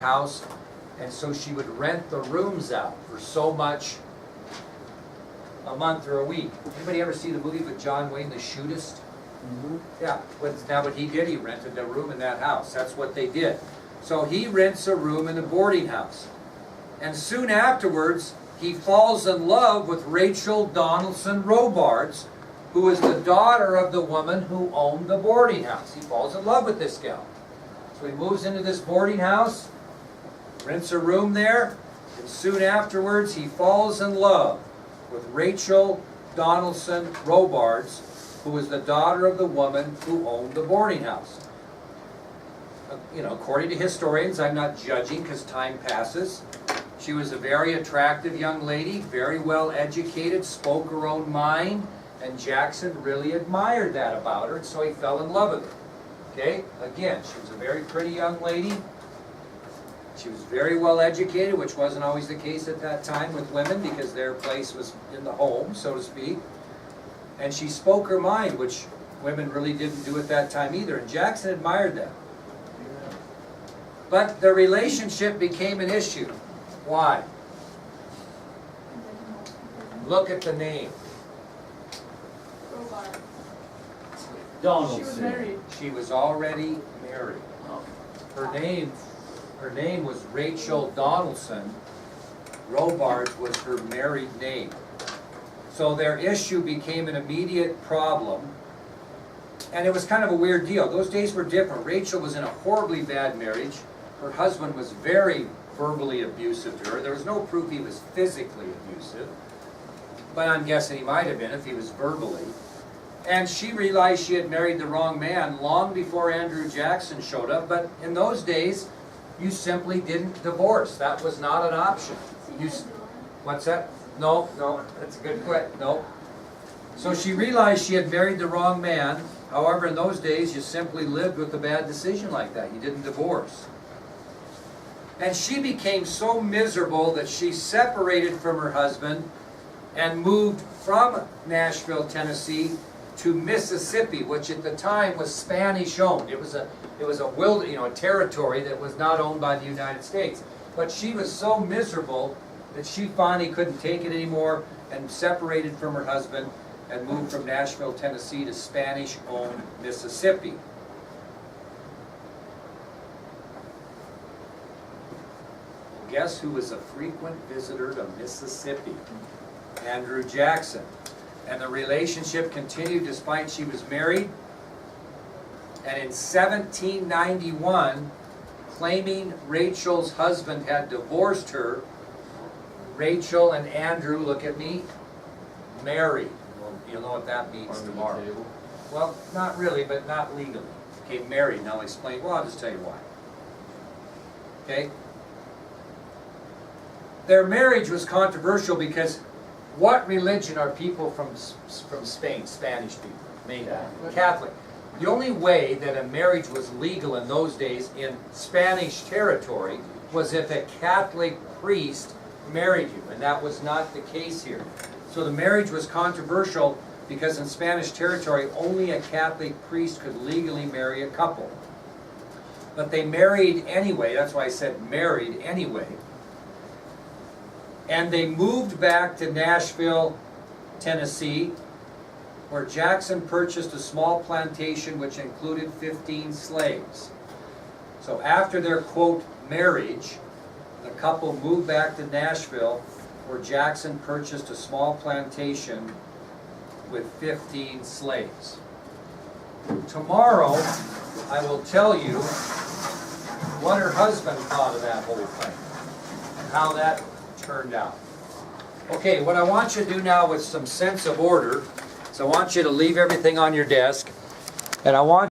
house, and so she would rent the rooms out for so much a month or a week. Anybody ever see the movie with John Wayne, The Shootist? Yeah, now what he did, he rented a room in that house. That's what they did. So he rents a room in a boarding house. And soon afterwards, he falls in love with Rachel Donaldson Robards, who is the daughter of the woman who owned the boarding house. He falls in love with this gal. So he moves into this boarding house, rents a room there, and soon afterwards he falls in love with Rachel Donaldson Robards, who was the daughter of the woman who owned the boarding house. You know, according to historians, I'm not judging because time passes. She was a very attractive young lady, very well educated, spoke her own mind, and Jackson really admired that about her, and so he fell in love with her. Okay, again, she was a very pretty young lady. She was very well educated, which wasn't always the case at that time with women because their place was in the home, so to speak. And she spoke her mind, which women really didn't do at that time either, and Jackson admired that. But the relationship became an issue. Why? Look at the name. Donaldson. She was married. She was already married. Her name was Rachel Donaldson. Robards was her married name. So their issue became an immediate problem. And it was kind of a weird deal. Those days were different. Rachel was in a horribly bad marriage. Her husband was very verbally abusive to her. There was no proof he was physically abusive, but I'm guessing he might have been if he was verbally. And she realized she had married the wrong man long before Andrew Jackson showed up, but in those days, you simply didn't divorce. That was not an option. What's that? No, that's a good question. No. So she realized she had married the wrong man. However, in those days, you simply lived with a bad decision like that. You didn't divorce. And she became so miserable that she separated from her husband and moved from Nashville, Tennessee to Mississippi, which at the time was Spanish owned. It was a a territory that was not owned by the United States. But she was so miserable that she finally couldn't take it anymore and separated from her husband and moved from Nashville, Tennessee to Spanish owned Mississippi. Guess who was a frequent visitor to Mississippi? Andrew Jackson. And the relationship continued despite she was married. And in 1791, claiming Rachel's husband had divorced her, Rachel and Andrew, look at me, married. Well, you'll know what that means tomorrow. Well, not really, but not legally. Okay, married. Now I'll explain. Well, I'll just tell you why. Okay? Their marriage was controversial because what religion are people from Spain, Spanish people? Mainly Catholic. The only way that a marriage was legal in those days in Spanish territory was if a Catholic priest married you, and that was not the case here. So the marriage was controversial because in Spanish territory only a Catholic priest could legally marry a couple. But they married anyway, that's why I said married anyway. And they moved back to Nashville, Tennessee, where Jackson purchased a small plantation which included 15 slaves. So after their, quote, marriage, the couple moved back to Nashville, where Jackson purchased a small plantation with 15 slaves. Tomorrow, I will tell you what her husband thought of that whole thing, and how that turned out. Okay, what I want you to do now with some sense of order is I want you to leave everything on your desk, and I want